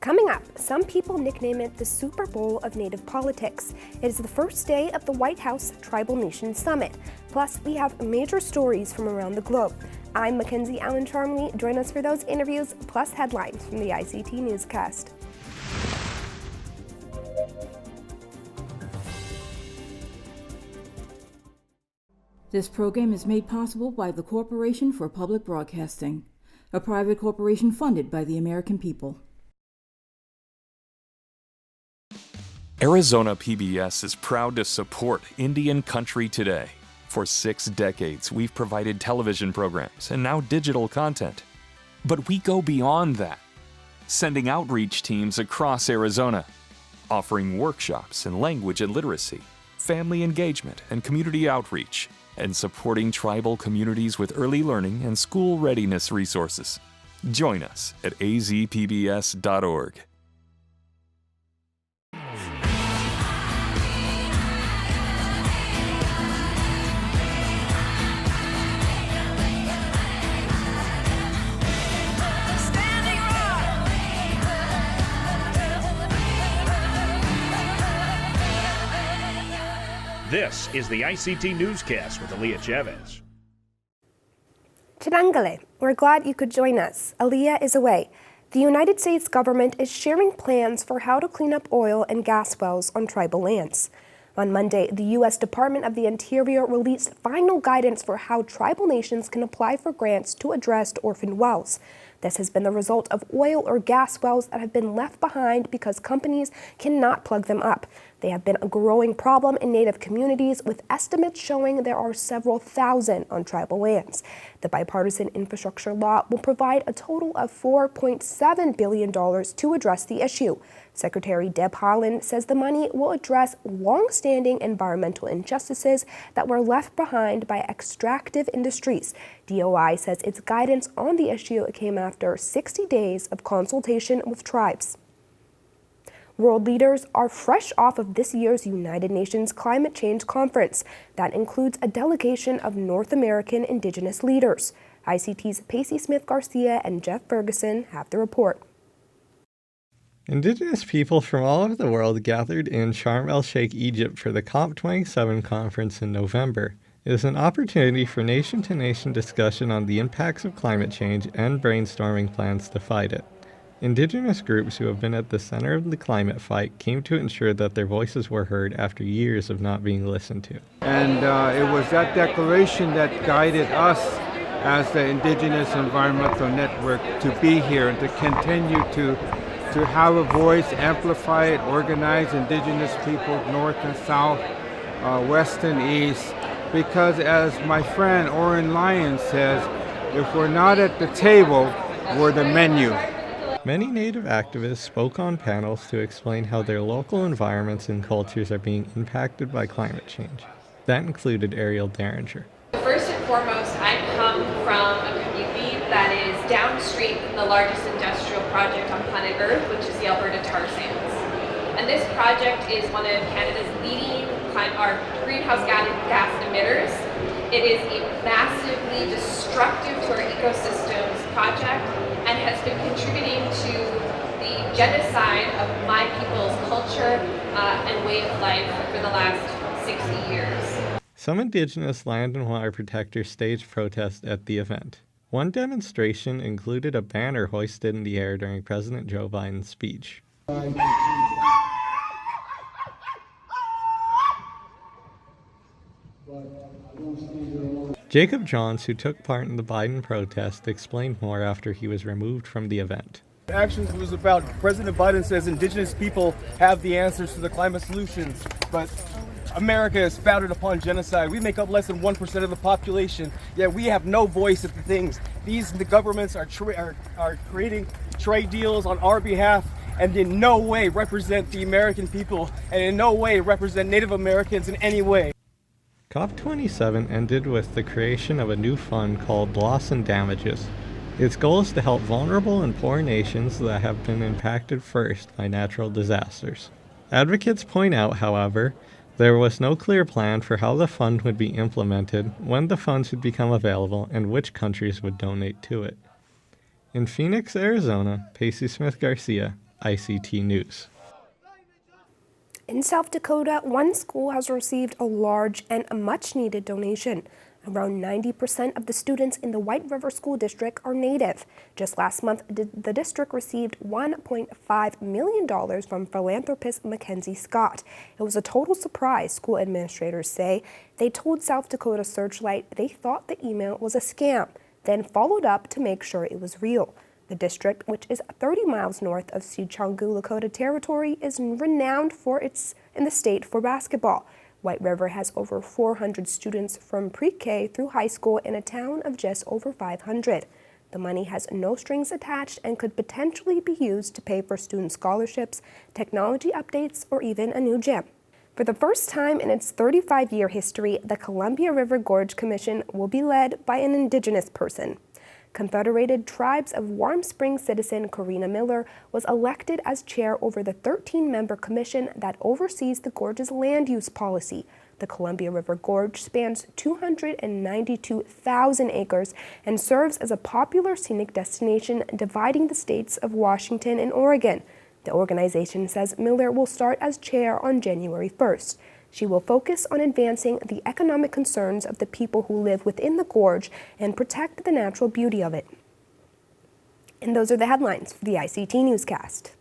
Coming up, some people nickname it the Super Bowl of Native politics. It is the first day of the White House Tribal Nations Summit. Plus, we have major stories from around the globe. I'm Mackenzie Allen Charmley. Join us for those interviews, plus headlines from the ICT Newscast. This program is made possible by the Corporation for Public Broadcasting, a private corporation funded by the American people. Arizona PBS is proud to support Indian Country Today. For 6 decades, we've provided television programs and now digital content. But we go beyond that, sending outreach teams across Arizona, offering workshops in language and literacy, family engagement and community outreach, and supporting tribal communities with early learning and school readiness resources. Join us at azpbs.org. This is the ICT Newscast with Aaliyah Chavez. Chidangale, we're glad you could join us. Aaliyah is away. The United States government is sharing plans for how to clean up oil and gas wells on tribal lands. On Monday, the U.S. Department of the Interior released final guidance for how tribal nations can apply for grants to address orphaned wells. This has been the result of oil or gas wells that have been left behind because companies cannot plug them up. They have been a growing problem in Native communities, with estimates showing there are several thousand on tribal lands. The bipartisan infrastructure law will provide a total of $4.7 billion to address the issue. Secretary Deb Haaland says the money will address long-standing environmental injustices that were left behind by extractive industries. DOI says its guidance on the issue came after 60 days of consultation with tribes. World leaders are fresh off of this year's United Nations Climate Change Conference. That includes a delegation of North American Indigenous leaders. ICT's Pacey Smith-Garcia and Jeff Ferguson have the report. Indigenous people from all over the world gathered in Sharm el-Sheikh, Egypt for the COP27 conference in November. It is an opportunity for nation-to-nation discussion on the impacts of climate change and brainstorming plans to fight it. Indigenous groups who have been at the center of the climate fight came to ensure that their voices were heard after years of not being listened to. And it was that declaration that guided us as the Indigenous Environmental Network to be here and to continue to have a voice, amplify it, organize Indigenous people north and south, west and east. Because as my friend Oren Lyons says, if we're not at the table, we're the menu. Many Native activists spoke on panels to explain how their local environments and cultures are being impacted by climate change. That included Ariel Derringer. First and foremost, I come from a community that is downstream from the largest industrial project on planet Earth, which is the Alberta tar sands. And this project is one of Canada's leading greenhouse gas emitters. It is a massively destructive to our ecosystems project and has been contributing to the genocide of my people's culture and way of life for the last 60 years. Some Indigenous land and water protectors staged protests at the event. One demonstration included a banner hoisted in the air during President Joe Biden's speech. Jacob Johns, who took part in the Biden protest, explained more after he was removed from the event. Actions was about President Biden says Indigenous people have the answers to the climate solutions, but America is founded upon genocide. We make up less than 1% of the population, yet we have no voice at the things. The governments are creating trade deals on our behalf and in no way represent the American people and in no way represent Native Americans in any way. COP27 ended with the creation of a new fund called Loss and Damages. Its goal is to help vulnerable and poor nations that have been impacted first by natural disasters. Advocates point out, however, there was no clear plan for how the fund would be implemented, when the funds would become available, and which countries would donate to it. In Phoenix, Arizona, Pacey Smith-Garcia, ICT News. In South Dakota, one school has received a large and a much-needed donation. Around 90% of the students in the White River School District are Native. Just last month, the district received $1.5 million from philanthropist Mackenzie Scott. It was a total surprise, school administrators say. They told South Dakota Searchlight they thought the email was a scam, then followed up to make sure it was real. The district, which is 30 miles north of Sicangu Lakota Territory, is renowned in the state for basketball. White River has over 400 students from pre-K through high school in a town of just over 500. The money has no strings attached and could potentially be used to pay for student scholarships, technology updates, or even a new gym. For the first time in its 35-year history, the Columbia River Gorge Commission will be led by an Indigenous person. Confederated Tribes of Warm Springs citizen Corina Miller was elected as chair over the 13-member commission that oversees the gorge's land use policy. The Columbia River Gorge spans 292,000 acres and serves as a popular scenic destination dividing the states of Washington and Oregon. The organization says Miller will start as chair on January 1st. She will focus on advancing the economic concerns of the people who live within the gorge and protect the natural beauty of it. And those are the headlines for the ICT Newscast.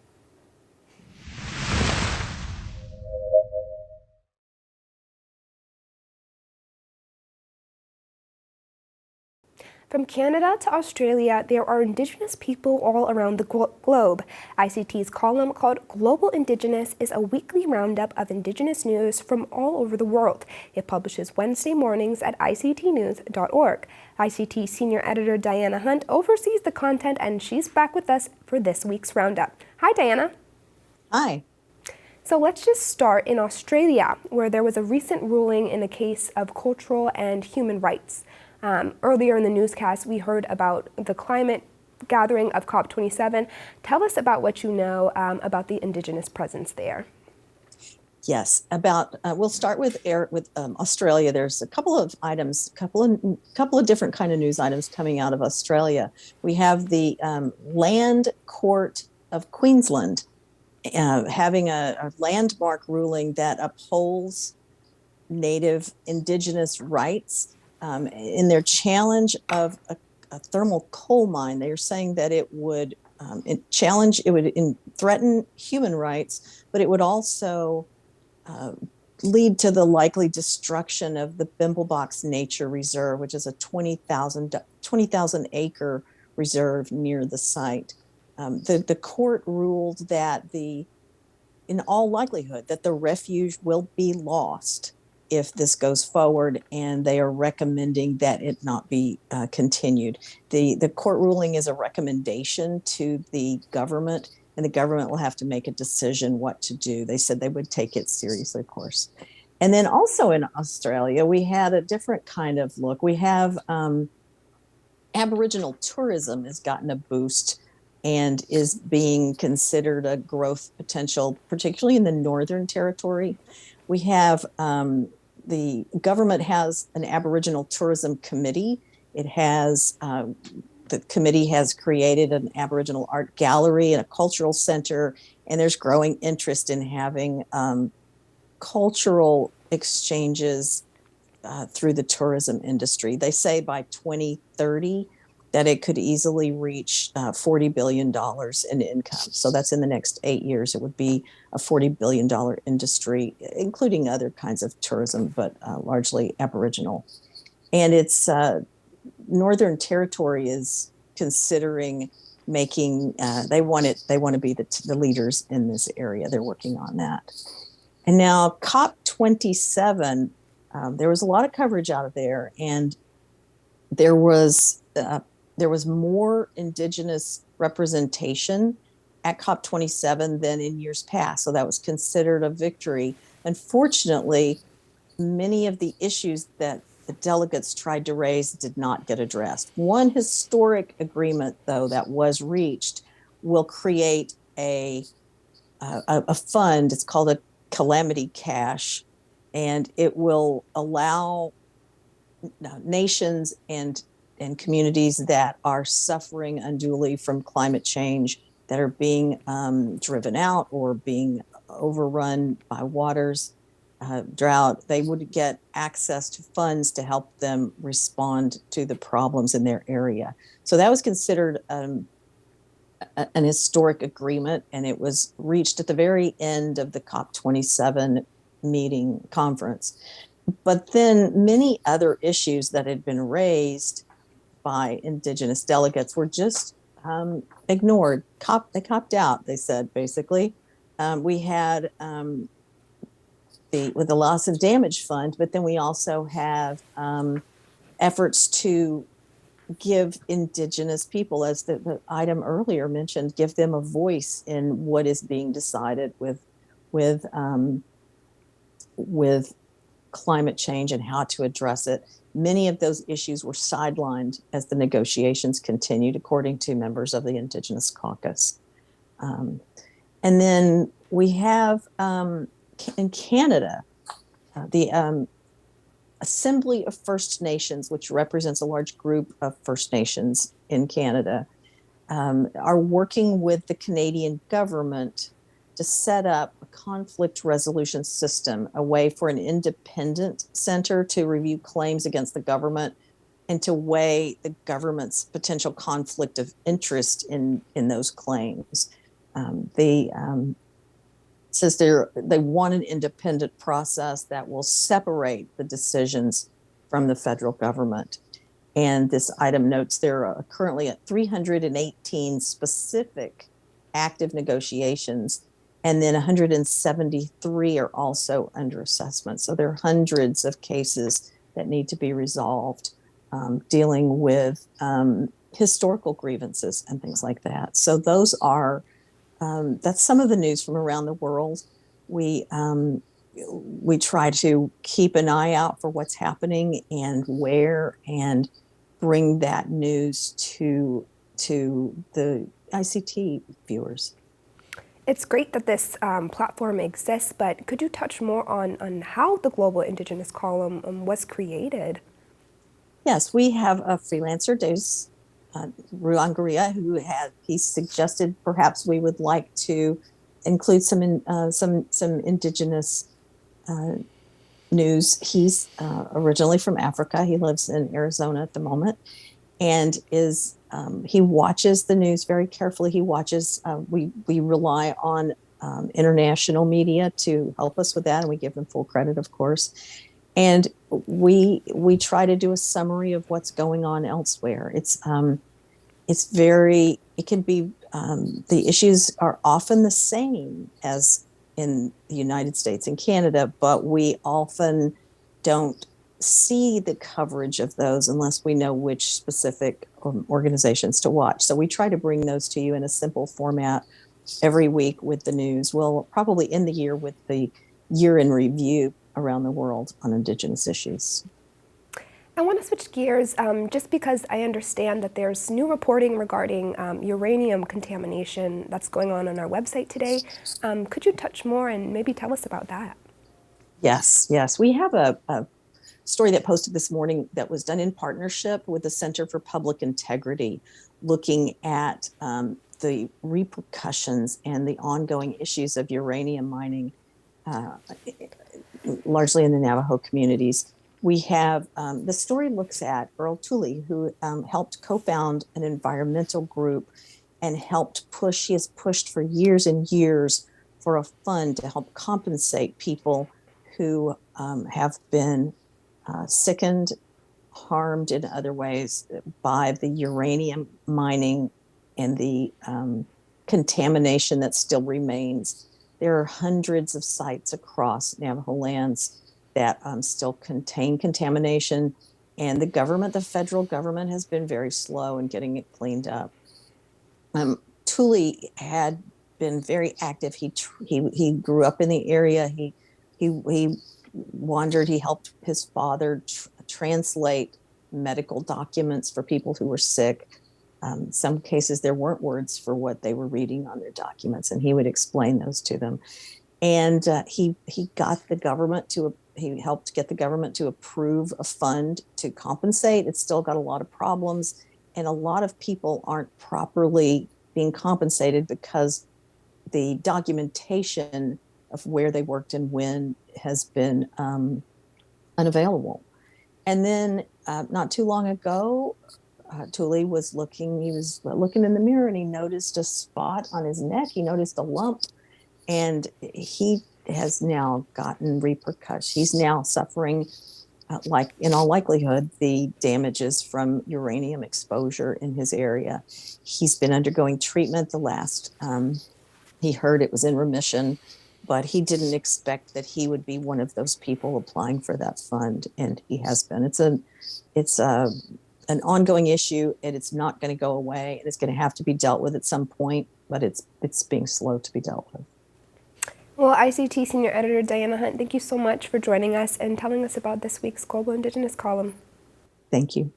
From Canada to Australia, there are Indigenous people all around the globe. ICT's column called Global Indigenous is a weekly roundup of Indigenous news from all over the world. It publishes Wednesday mornings at ictnews.org. ICT senior editor Dianna Hunt oversees the content, and she's back with us for this week's roundup. Hi, Dianna. Hi. So let's just start in Australia, where there was a recent ruling in a case of cultural and human rights. Earlier in the newscast, we heard about the climate gathering of COP27. Tell us about what you know about the Indigenous presence there. Yes, we'll start with Australia. There's a couple of items, couple of different kind of news items coming out of Australia. We have the Land Court of Queensland having a landmark ruling that upholds Native Indigenous rights. In their challenge of a thermal coal mine, they are saying that it would threaten human rights, but it would also lead to the likely destruction of the Bimblebox Nature Reserve, which is a 20,000 acre reserve near the site. The court ruled that in all likelihood, that the refuge will be lost if this goes forward, and they are recommending that it not be continued. The court ruling is a recommendation to the government, and the government will have to make a decision what to do. They said they would take it seriously, of course. And then also in Australia, we had a different kind of look. We have Aboriginal tourism has gotten a boost and is being considered a growth potential, particularly in the Northern Territory. We have the government has an Aboriginal Tourism Committee. It has the committee has created an Aboriginal art gallery and a cultural center, and there's growing interest in having cultural exchanges through the tourism industry. They say by 2030 that it could easily reach $40 billion in income. So that's in the next 8 years. It would be a $40 billion industry, including other kinds of tourism, but largely Aboriginal. And it's Northern Territory is considering making, they want to be the leaders in this area. They're working on that. And now COP27, there was a lot of coverage out of there, and there was more Indigenous representation at COP27 than in years past. So that was considered a victory. Unfortunately, many of the issues that the delegates tried to raise did not get addressed. One historic agreement, though, that was reached will create a fund. It's called a calamity cash, and it will allow nations and communities that are suffering unduly from climate change that are being driven out or being overrun by waters, drought, they would get access to funds to help them respond to the problems in their area. So that was considered an historic agreement, and it was reached at the very end of the COP27 meeting conference. But then many other issues that had been raised by Indigenous delegates were just ignored. They copped out, they said, basically. We had with the loss of damage fund, but then we also have efforts to give Indigenous people, as the item earlier mentioned, give them a voice in what is being decided with climate change and how to address it. Many of those issues were sidelined as the negotiations continued, according to members of the Indigenous Caucus. And then we have in Canada, the Assembly of First Nations, which represents a large group of First Nations in Canada, are working with the Canadian government to set up a conflict resolution system, a way for an independent center to review claims against the government and to weigh the government's potential conflict of interest in those claims. Says they want an independent process that will separate the decisions from the federal government. And this item notes there are currently at 318 specific active negotiations, and then 173 are also under assessment. So there are hundreds of cases that need to be resolved, dealing with historical grievances and things like that. So those are that's some of the news from around the world. We try to keep an eye out for what's happening and where, and bring that news to the ICT viewers. It's great that this platform exists, but could you touch more on how the Global Indigenous Column was created? Yes, we have a freelancer, Deus Ruangaria, he suggested perhaps we would like to include some Indigenous news. He's originally from Africa. He lives in Arizona at the moment, and he watches the news very carefully. He watches. We rely on international media to help us with that, and we give them full credit, of course. And we try to do a summary of what's going on elsewhere. It can be, the issues are often the same as in the United States and Canada, but we often don't see the coverage of those unless we know which specific organizations to watch. So we try to bring those to you in a simple format every week with the news. We'll probably end the year with the year in review around the world on Indigenous issues. I want to switch gears just because I understand that there's new reporting regarding uranium contamination that's going on our website today. Could you touch more and maybe tell us about that? Yes. We have a story that posted this morning that was done in partnership with the Center for Public Integrity, looking at the repercussions and the ongoing issues of uranium mining, largely in the Navajo communities. We have, the story looks at Earl Tooley, who helped co-found an environmental group and he has pushed for years and years for a fund to help compensate people who have been sickened, harmed in other ways by the uranium mining and the contamination that still remains. There are hundreds of sites across Navajo lands that still contain contamination, and the federal government has been very slow in getting it cleaned up. Tooley had been very active. He grew up in the area. He wandered. He helped his father translate medical documents for people who were sick. Some cases there weren't words for what they were reading on their documents, and he would explain those to them. And he helped get the government to approve a fund to compensate. It's still got a lot of problems, and a lot of people aren't properly being compensated because the documentation of where they worked and when has been unavailable. And then not too long ago, Thule was looking in the mirror and he noticed a spot on his neck. He noticed a lump, and he has now gotten repercussions. He's now suffering, like in all likelihood, the damages from uranium exposure in his area. He's been undergoing treatment. The last he heard, it was in remission, but he didn't expect that he would be one of those people applying for that fund, and he has been. It's an ongoing issue, and it's not going to go away, and it's going to have to be dealt with at some point, but it's being slow to be dealt with. Well, ICT Senior Editor Dianna Hunt, thank you so much for joining us and telling us about this week's Global Indigenous column. Thank you.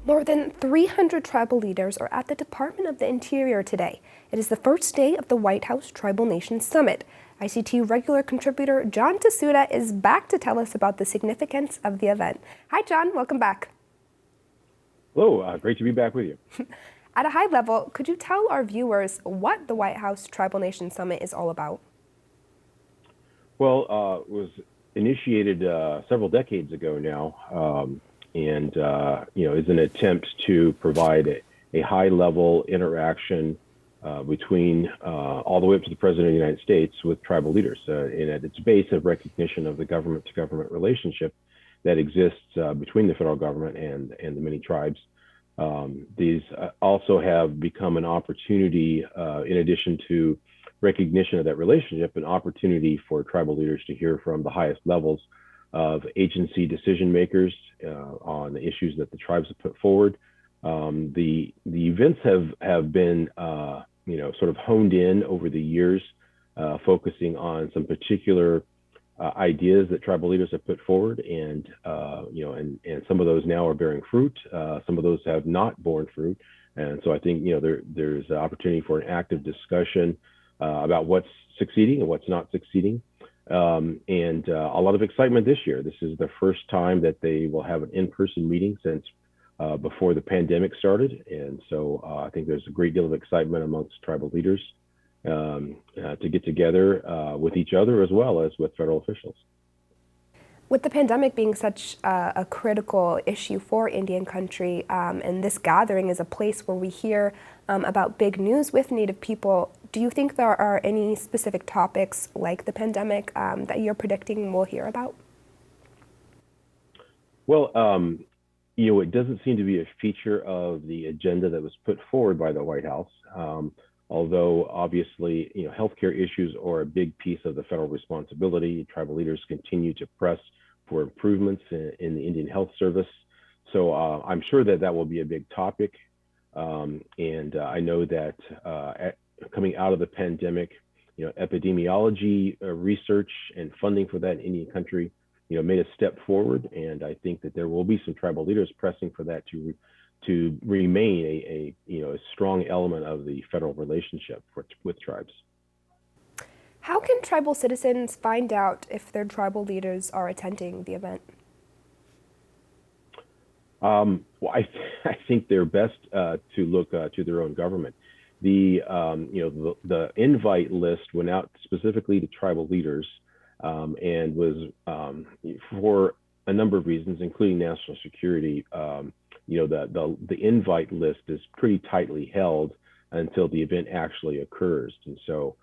More than 300 tribal leaders are at the Department of the Interior today. It is the first day of the White House Tribal Nations Summit. ICT regular contributor John Tahsuda is back to tell us about the significance of the event. Hi, John. Welcome back. Hello. Great to be back with you. At a high level, could you tell our viewers what the White House Tribal Nations Summit is all about? Well, it was initiated several decades ago now, and is an attempt to provide a high-level interaction between all the way up to the President of the United States with tribal leaders, and at its base, a recognition of the government-to-government relationship that exists between the federal government and the many tribes. These also have become an opportunity, in addition to recognition of that relationship, an opportunity for tribal leaders to hear from the highest levels of agency decision makers on the issues that the tribes have put forward. The events have been sort of honed in over the years, focusing on some particular ideas that tribal leaders have put forward, and some of those now are bearing fruit. Some of those have not borne fruit, and so I think there's an opportunity for an active discussion about what's succeeding and what's not succeeding. And a lot of excitement this year. This is the first time that they will have an in-person meeting since before the pandemic started. And so I think there's a great deal of excitement amongst tribal leaders to get together with each other as well as with federal officials. With the pandemic being such a critical issue for Indian country, and this gathering is a place where we hear about big news with Native people, do you think there are any specific topics like the pandemic that you're predicting we'll hear about? Well, it doesn't seem to be a feature of the agenda that was put forward by the White House. Although obviously, healthcare issues are a big piece of the federal responsibility. Tribal leaders continue to press for improvements in the Indian Health Service. So I'm sure that will be a big topic. And I know that coming out of the pandemic, epidemiology research and funding for that in Indian country, made a step forward. And I think that there will be some tribal leaders pressing for that to remain a strong element of the federal relationship with tribes. How can tribal citizens find out if their tribal leaders are attending the event? Well, I think they're best to look to their own government. The invite list went out specifically to tribal leaders and was for a number of reasons, including national security. The invite list is pretty tightly held until the event actually occurs. And so,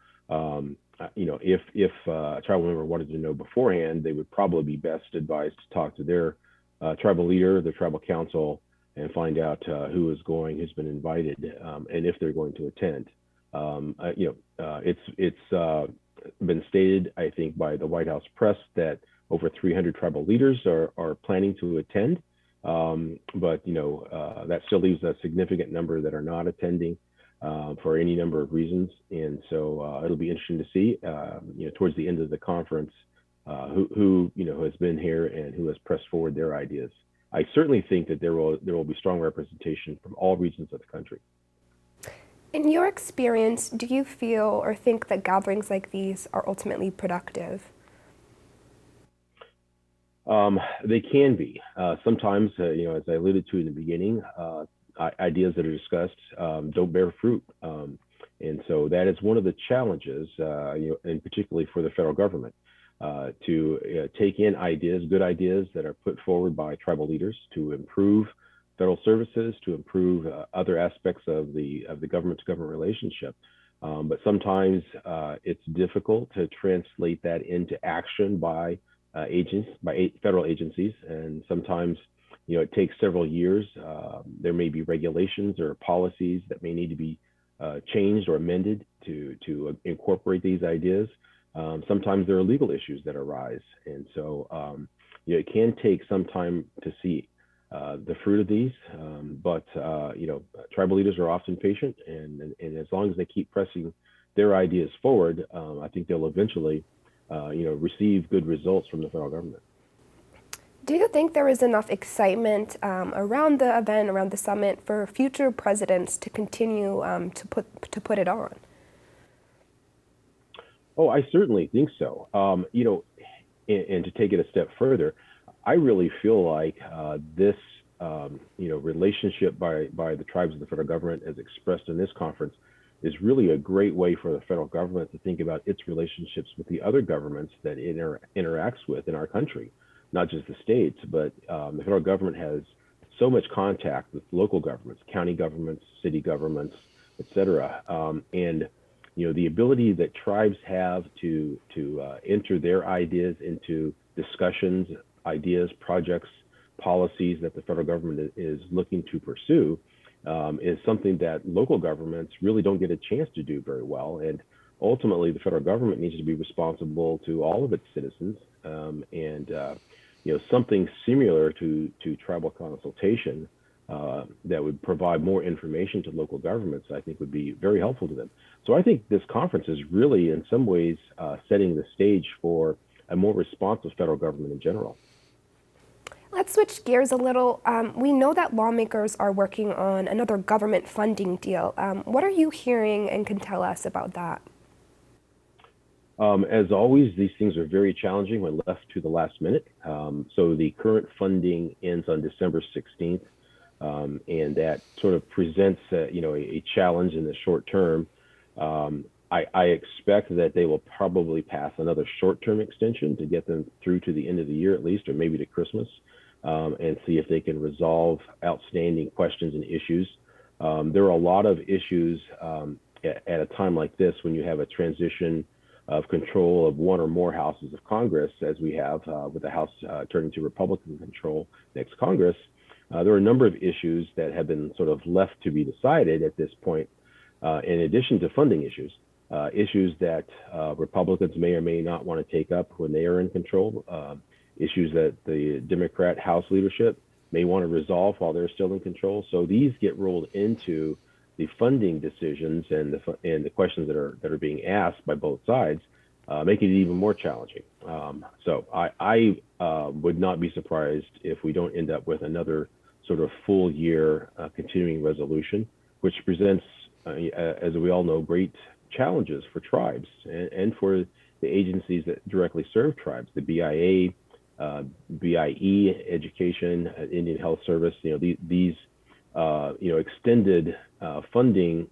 if a tribal member wanted to know beforehand, they would probably be best advised to talk to their tribal leader, their tribal council, and find out who is going, who's been invited, and if they're going to attend. It's been stated, I think, by the White House press that over 300 tribal leaders are planning to attend. But that still leaves a significant number that are not attending for any number of reasons. And so it'll be interesting to see, towards the end of the conference, who has been here and who has pressed forward their ideas. I certainly think that there will be strong representation from all regions of the country. In your experience, do you feel or think that gatherings like these are ultimately productive? They can be. Sometimes, as I alluded to in the beginning, ideas that are discussed don't bear fruit. And so that is one of the challenges, and particularly for the federal government, to take in ideas, good ideas that are put forward by tribal leaders to improve federal services, to improve other aspects of the government-to-government relationship. But sometimes it's difficult to translate that into action by federal agencies, and sometimes it takes several years. There may be regulations or policies that may need to be changed or amended to incorporate these ideas. Sometimes there are legal issues that arise, and so it can take some time to see the fruit of these. But tribal leaders are often patient, and as long as they keep pressing their ideas forward, I think they'll eventually receive good results from the federal government. Do you think there is enough excitement around the event, around the summit, for future presidents to continue to put it on? Oh, I certainly think so. And to take it a step further, I really feel like this relationship by the tribes of the federal government, as expressed in this conference, is really a great way for the federal government to think about its relationships with the other governments that it interacts with in our country, not just the states, but the federal government has so much contact with local governments, county governments, city governments, et cetera. And the ability that tribes have to enter their ideas into discussions, ideas, projects, policies that the federal government is looking to pursue is something that local governments really don't get a chance to do very well. And ultimately, the federal government needs to be responsible to all of its citizens. Something similar to tribal consultation that would provide more information to local governments, I think would be very helpful to them. So I think this conference is really, in some ways, setting the stage for a more responsive federal government in general. Let's switch gears a little. We know that lawmakers are working on another government funding deal. What are you hearing and can tell us about that? As always, these things are very challenging when left to the last minute. So the current funding ends on December 16th, and that sort of presents a challenge in the short term. I expect that they will probably pass another short-term extension to get them through to the end of the year at least, or maybe to Christmas, and see if they can resolve outstanding questions and issues. There are a lot of issues at a time like this when you have a transition of control of one or more houses of Congress, as we have with the House turning to Republican control next Congress. There are a number of issues that have been sort of left to be decided at this point, in addition to funding issues. Issues that Republicans may or may not want to take up when they are in control, issues that the Democrat House leadership may want to resolve while they're still in control. So these get rolled into the funding decisions and the questions that are being asked by both sides, making it even more challenging. So I would not be surprised if we don't end up with another sort of full year continuing resolution, which presents, as we all know, great challenges for tribes and for the agencies that directly serve tribes, the BIA, BIE, Education, Indian Health Service. These extended funding,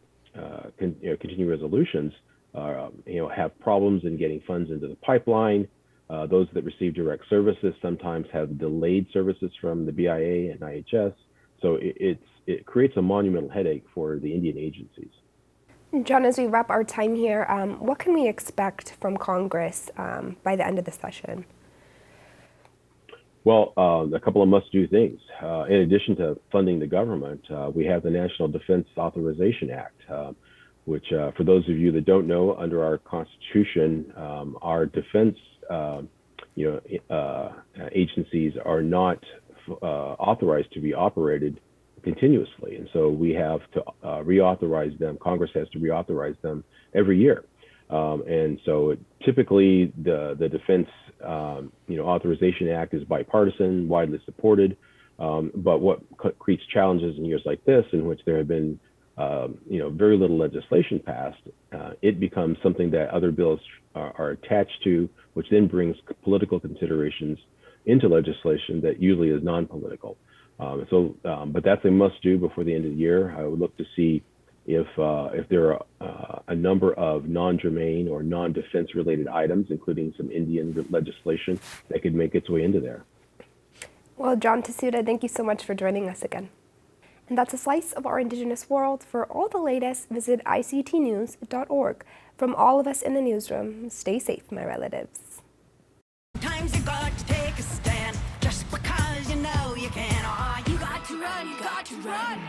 continuing resolutions, have problems in getting funds into the pipeline. Those that receive direct services sometimes have delayed services from the BIA and IHS. So it creates a monumental headache for the Indian agencies. John, as we wrap our time here, what can we expect from Congress by the end of the session? Well, a couple of must-do things. In addition to funding the government, we have the National Defense Authorization Act, which, for those of you that don't know, under our Constitution, our defense agencies are not authorized to be operated continuously. And so we have to reauthorize them. Congress has to reauthorize them every year. And so typically the Defense Authorization Act is bipartisan, widely supported. But what creates challenges in years like this, in which there have been very little legislation passed, it becomes something that other bills are attached to, which then brings political considerations into legislation that usually is non-political. But that's a must-do before the end of the year. I would look to see if there are a number of non-germane or non-defense related items, including some Indian legislation, that could make its way into there. Well, John Tahsuda, thank you so much for joining us again. And that's a slice of our Indigenous world. For all the latest, visit ictnews.org. From all of us in the newsroom, stay safe, my relatives. Sometimes you got to take a stand, just because you know you can. Oh, you got to run, you got to run.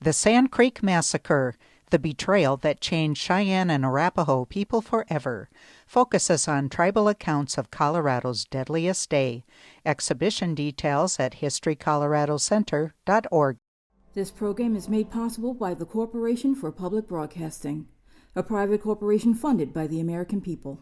The Sand Creek Massacre, the betrayal that changed Cheyenne and Arapaho people forever, focuses on tribal accounts of Colorado's deadliest day. Exhibition details at historycoloradocenter.org. This program is made possible by the Corporation for Public Broadcasting, a private corporation funded by the American people.